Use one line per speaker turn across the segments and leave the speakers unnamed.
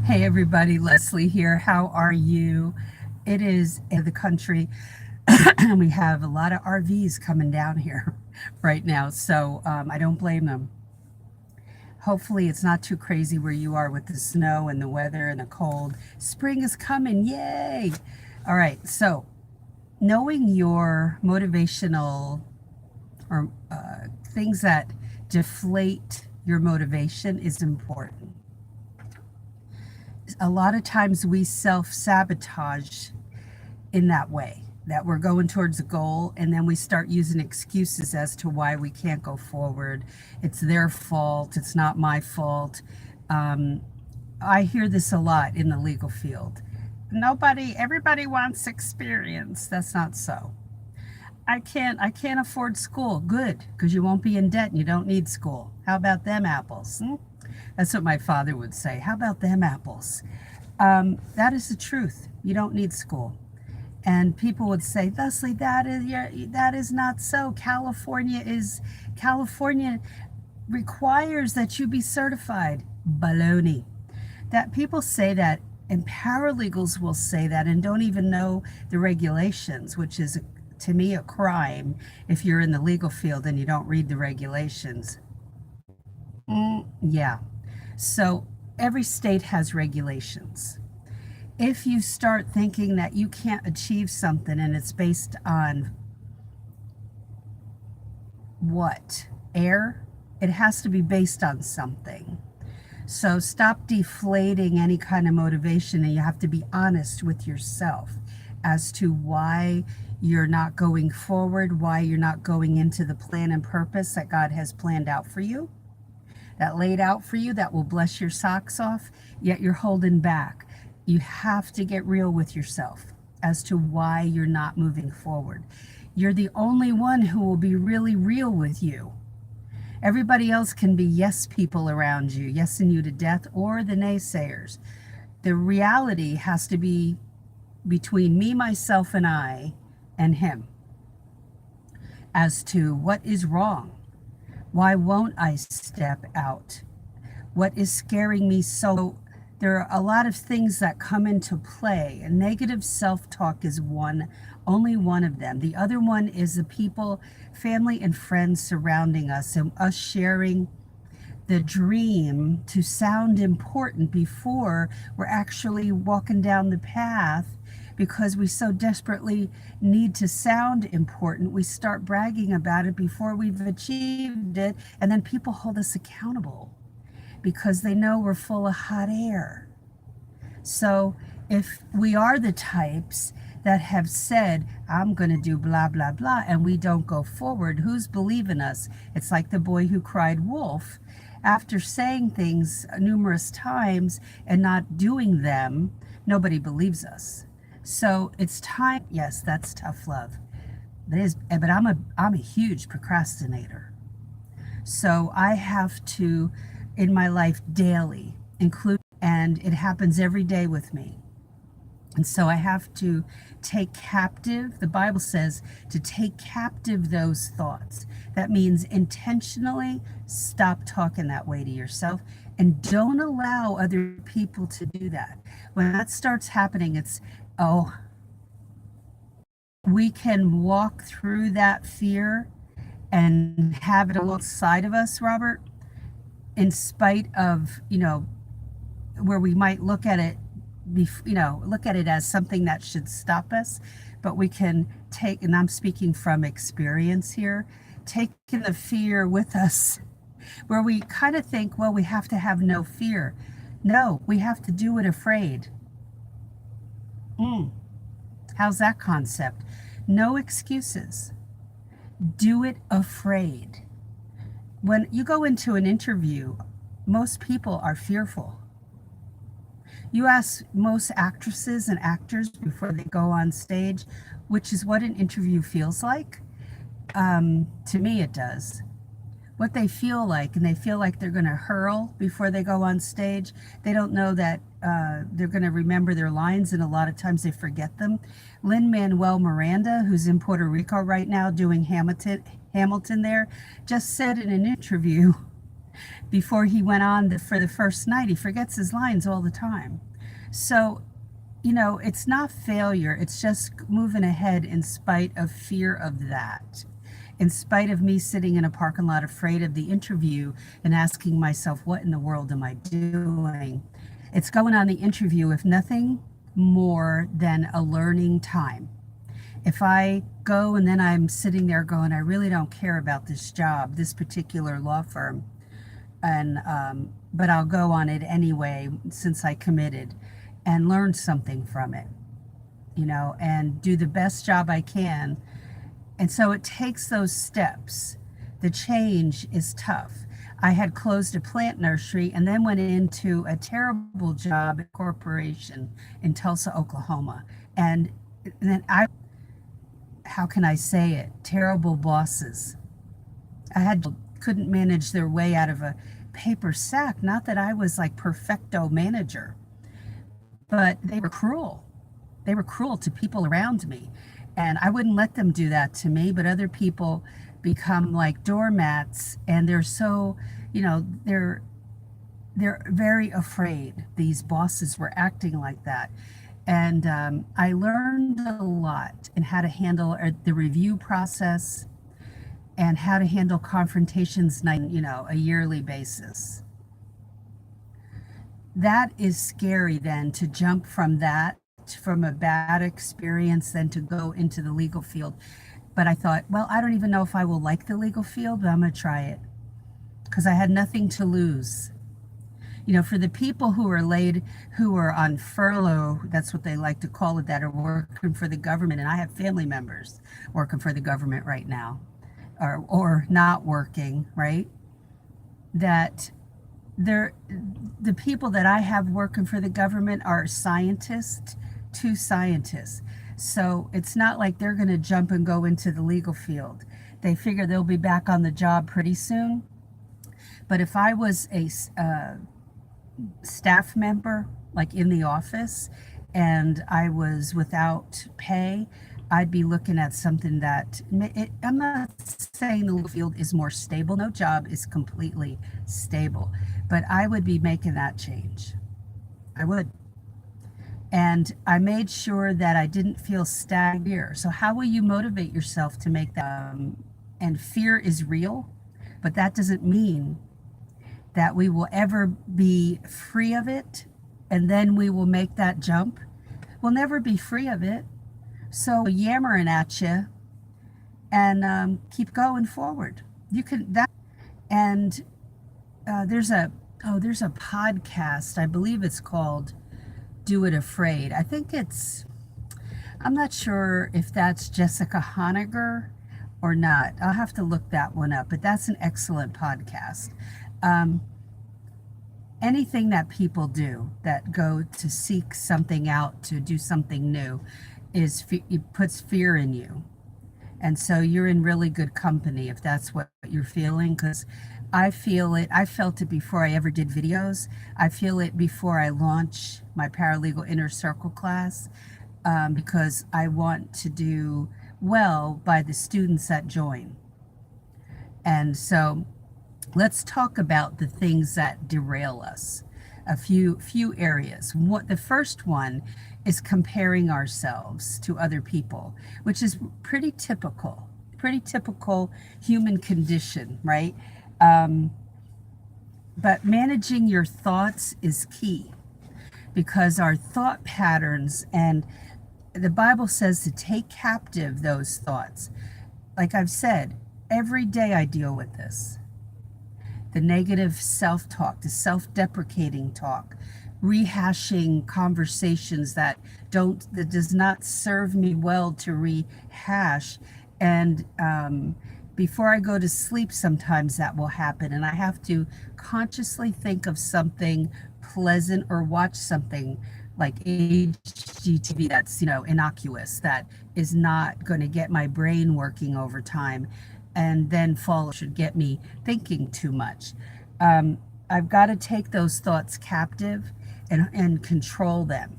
Hey everybody, Leslie here. How are you? It is in the country. We have a lot of RVs coming down here right now, so I don't blame them. Hopefully, it's not too crazy where you are with the snow and the weather and the cold. Spring is coming, yay! All right, so knowing your motivational or things that deflate your motivation is important. A lot of times we self sabotage in that way, that we're going towards a goal and then we start using excuses as to why we can't go forward. It's their fault, it's not my fault. Um, I hear this a lot in the legal field. Everybody wants experience. That's not so. I can't afford school. Good, because you won't be in debt and you don't need school. How about them apples? That's what my father would say. How about them apples? That is the truth. You don't need school. And people would say, Leslie, that is not so. California requires that you be certified. Baloney. That people say that, and paralegals will say that and don't even know the regulations, which is to me a crime if you're in the legal field and you don't read the regulations. Yeah. So every state has regulations. If you start thinking that you can't achieve something and it's based on what? Air? It has to be based on something. So stop deflating any kind of motivation, and you have to be honest with yourself as to why you're not going forward, why you're not going into the plan and purpose that God has planned out for you, that laid out for you, that will bless your socks off, yet you're holding back. You have to get real with yourself as to why you're not moving forward. You're the only one who will be really real with you. Everybody else can be yes people around you, yesing you to death, or the naysayers. The reality has to be between me, myself, and I, and him, as to what is wrong. Why won't I step out? What is scaring me so? There are a lot of things that come into play, and negative self-talk is only one of them. The other one is the people, family and friends surrounding us, and us sharing the dream to sound important before we're actually walking down the path, because we so desperately need to sound important. We start bragging about it before we've achieved it, and then people hold us accountable because they know we're full of hot air. So if we are the types that have said, I'm going to do blah, blah, blah, and we don't go forward, who's believing us? It's like the boy who cried wolf. After saying things numerous times and not doing them, nobody believes us. So it's time. Yes, that's tough love. But I'm a huge procrastinator. So I have to, in my life daily, include, and it happens every day with me. And so I have to take captive, the Bible says, to take captive those thoughts. That means intentionally stop talking that way to yourself and don't allow other people to do that. When that starts happening, oh, we can walk through that fear and have it alongside of us, Robert, in spite of, where we might look at it, look at it as something that should stop us, but we can take, and I'm speaking from experience here, taking the fear with us, where we kind of think, well, we have to have no fear. No, we have to do it afraid. How's that concept? No excuses. Do it afraid. When you go into an interview, most people are fearful. You ask most actresses and actors before they go on stage, which is what an interview feels like. To me, it does. What they feel like, and they feel like they're going to hurl before they go on stage. They don't know that they're going to remember their lines, and a lot of times they forget them. Lin-Manuel Miranda, who's in Puerto Rico right now doing Hamilton there, just said in an interview before he went on for the first night. He forgets his lines all the time. So, it's not failure. It's just moving ahead in spite of fear of that. In spite of me sitting in a parking lot afraid of the interview and asking myself, what in the world am I doing? It's going on the interview, if nothing more than a learning time. If I go and then I'm sitting there going, I really don't care about this job, this particular law firm, and but I'll go on it anyway since I committed, and learn something from it, and do the best job I can. And so it takes those steps. The change is tough. I had closed a plant nursery and then went into a terrible job at a corporation in Tulsa, Oklahoma. And then how can I say it? Terrible bosses. Couldn't manage their way out of a paper sack. Not that I was like perfecto manager, but they were cruel. They were cruel to people around me. And I wouldn't let them do that to me, but other people become like doormats, and they're so, they're very afraid. These bosses were acting like that. And I learned a lot in how to handle the review process and how to handle confrontations, a yearly basis. That is scary then, to jump from that, from a bad experience, then to go into the legal field. But I thought, well, I don't even know if I will like the legal field, but I'm going to try it because I had nothing to lose. For the people who are on furlough, that's what they like to call it, that are working for the government, and I have family members working for the government right now, or not working, right? That the people that I have working for the government are scientists, 2 scientists. So it's not like they're going to jump and go into the legal field. They figure they'll be back on the job pretty soon. But if I was a staff member, like in the office, and I was without pay, I'd be looking at something that, I'm not saying the legal field is more stable. No job is completely stable, but I would be making that change. I would. And I made sure that I didn't feel stagnant. So how will you motivate yourself to make that? And fear is real, but that doesn't mean that we will ever be free of it, and then we will make that jump. We'll never be free of it. So yammering at you, and keep going forward. You can that, and there's a podcast. I believe it's called "Do It Afraid." I'm not sure if that's Jessica Honegger or not. I'll have to look that one up. But that's an excellent podcast. Anything that people do that go to seek something out, to do something new, it puts fear in you. And so you're in really good company if that's what you're feeling, because I feel it. I felt it before I ever did videos. I feel it before I launch my Paralegal Inner Circle class, because I want to do well by the students that join. And so let's talk about the things that derail us. A few areas. The first one is comparing ourselves to other people, which is pretty typical human condition, right? But managing your thoughts is key, because our thought patterns, and the Bible says to take captive those thoughts. Like I've said, every day I deal with this. The negative self-talk, the self-deprecating talk, rehashing conversations that does not serve me well to rehash. And before I go to sleep, sometimes that will happen, and I have to consciously think of something pleasant or watch something like HGTV that's innocuous, that is not going to get my brain working over time, and then should get me thinking too much. I've got to take those thoughts captive and control them.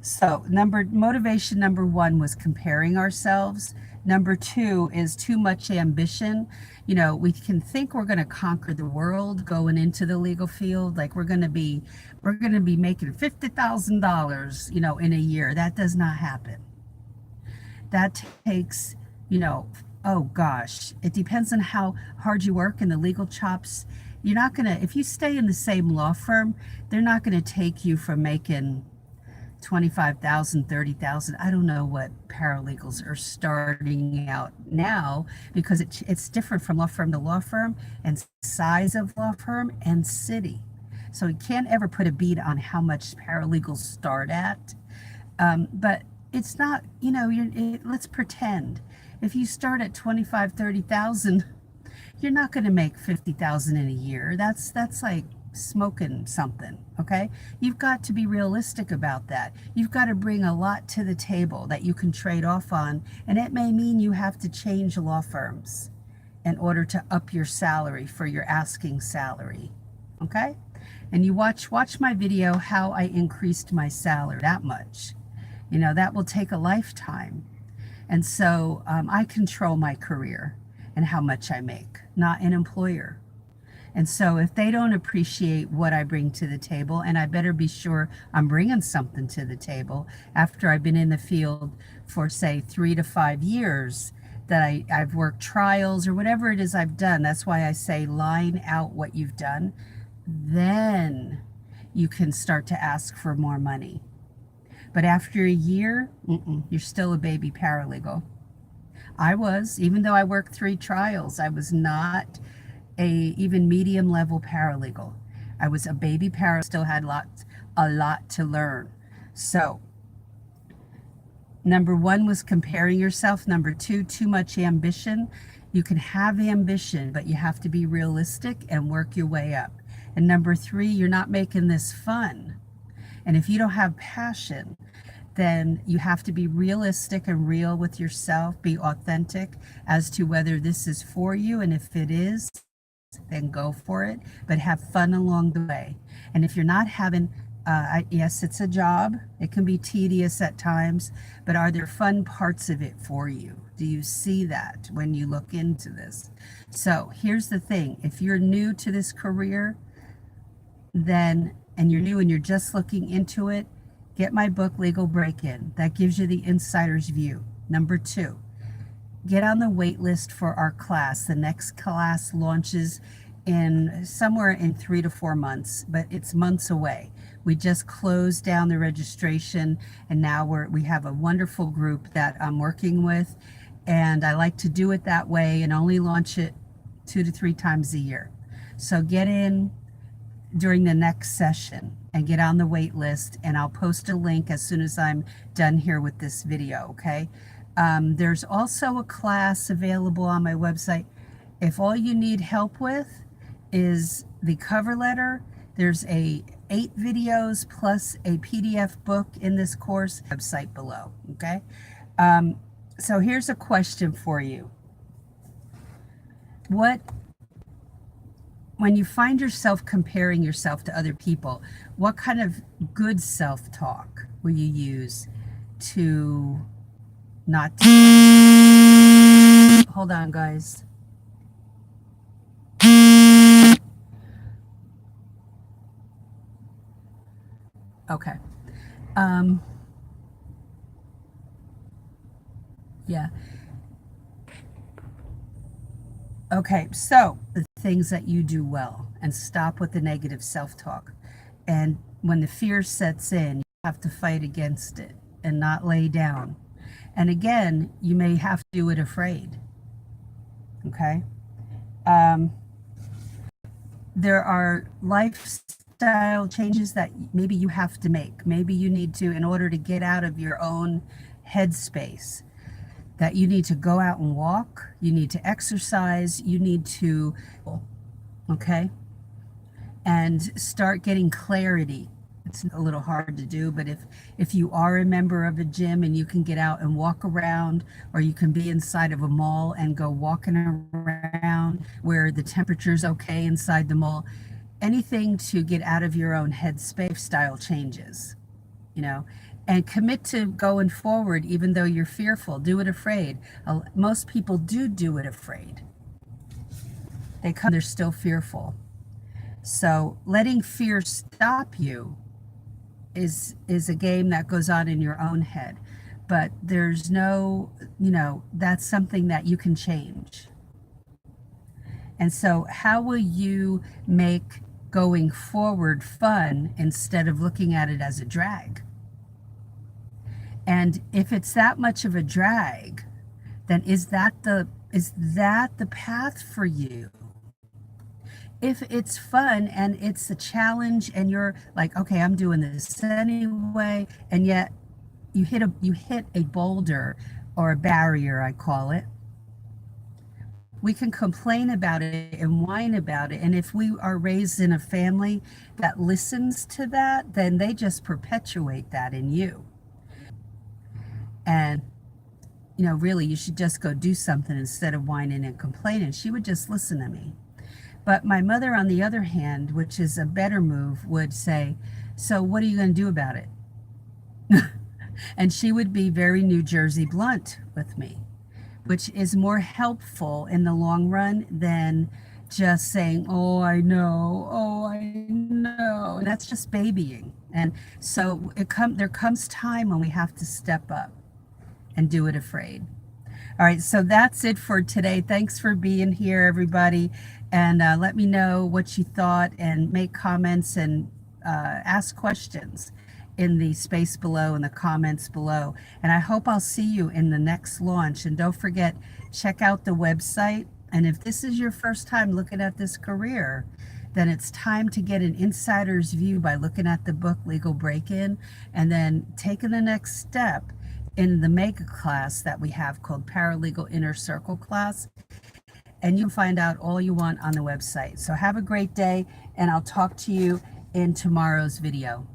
So motivation number 1 was comparing ourselves. Number two is too much ambition. You know, we can think we're going to conquer the world going into the legal field, like we're going to be making $50,000, you know, in a year. That does not happen. That takes, you know, oh gosh, it depends on how hard you work in the legal chops. You're not going to, if you stay in the same law firm, they're not going to take you from making 25,000, 30,000. I don't know what paralegals are starting out now, because it's different from law firm to law firm, and size of law firm and city. So you can't ever put a beat on how much paralegals start at. But it's not, you know, let's pretend if you start at 25, 30,000, you're not going to make 50,000 in a year. That's like smoking something. Okay, you've got to be realistic about that. You've got to bring a lot to the table that you can trade off on, and it may mean you have to change law firms in order to up your salary for your asking salary. Okay, and you watch my video how I increased my salary that much. You know, that will take a lifetime. And so I control my career and how much I make, not an employer. And so if they don't appreciate what I bring to the table, and I better be sure I'm bringing something to the table after I've been in the field for, say, 3 to 5 years, that I've worked trials or whatever it is I've done. That's why I say line out what you've done. Then you can start to ask for more money. But after a year, you're still a baby paralegal. I was, even though I worked 3 trials, I was not a even medium level paralegal. I was a baby paralegal, still had a lot to learn. So number 1 was comparing yourself. Number 2, too much ambition. You can have ambition, but you have to be realistic and work your way up. And number 3, you're not making this fun. And if you don't have passion, then you have to be realistic and real with yourself, be authentic as to whether this is for you. And if it is, then go for it, but have fun along the way. And if you're not having, yes, it's a job. It can be tedious at times, but are there fun parts of it for you? Do you see that when you look into this? So here's the thing. If you're new to this career, then, and you're new and you're just looking into it, get my book, Legal Break-In. That gives you the insider's view. Number 2, get on the wait list for our class. The next class launches in somewhere in 3 to 4 months, but it's months away. We just closed down the registration, and now we have a wonderful group that I'm working with, and I like to do it that way and only launch it 2 to 3 times a year. So get in during the next session and get on the wait list, and I'll post a link as soon as I'm done here with this video. Okay, there's also a class available on my website. If all you need help with is the cover letter, there's 8 videos plus a PDF book in this course website below. Okay, so here's a question for you. When you find yourself comparing yourself to other people, what kind of good self-talk will you use to not... Hold on, guys. Okay. Yeah. Okay, so the things that you do well, and stop with the negative self-talk. And when the fear sets in, you have to fight against it and not lay down. And again, you may have to do it afraid. Okay? There are lifestyle changes that maybe you have to make. Maybe you need to, in order to get out of your own headspace, that you need to go out and walk, you need to exercise, you need to, okay, and start getting clarity. It's a little hard to do, but if you are a member of a gym and you can get out and walk around, or you can be inside of a mall and go walking around where the temperature's okay inside the mall, anything to get out of your own headspace, style changes. you know, and commit to going forward even though you're fearful. Do it afraid. Most people do it afraid. They come, they're still fearful. So letting fear stop you is a game that goes on in your own head. But there's no, you know, that's something that you can change. And so how will you make going forward fun instead of looking at it as a drag? And if it's that much of a drag, then is that the path for you? If it's fun and it's a challenge and you're like, okay, I'm doing this anyway, and yet you hit a boulder or a barrier, I call it, we can complain about it and whine about it. And if we are raised in a family that listens to that, then they just perpetuate that in you. And, you know, really, you should just go do something instead of whining and complaining. She would just listen to me. But my mother, on the other hand, which is a better move, would say, so what are you going to do about it? And she would be very New Jersey blunt with me, which is more helpful in the long run than just saying, oh, I know, oh, I know. And that's just babying. And so there comes time when we have to step up and do it afraid. All right, so that's it for today. Thanks for being here, everybody. And let me know what you thought and make comments and ask questions in the space below, in the comments below. And I hope I'll see you in the next launch. And don't forget, check out the website. And if this is your first time looking at this career, then it's time to get an insider's view by looking at the book Legal Break-In, and then taking the next step in the mega class that we have called Paralegal Inner Circle class. And you can find out all you want on the website. So have a great day, and I'll talk to you in tomorrow's video.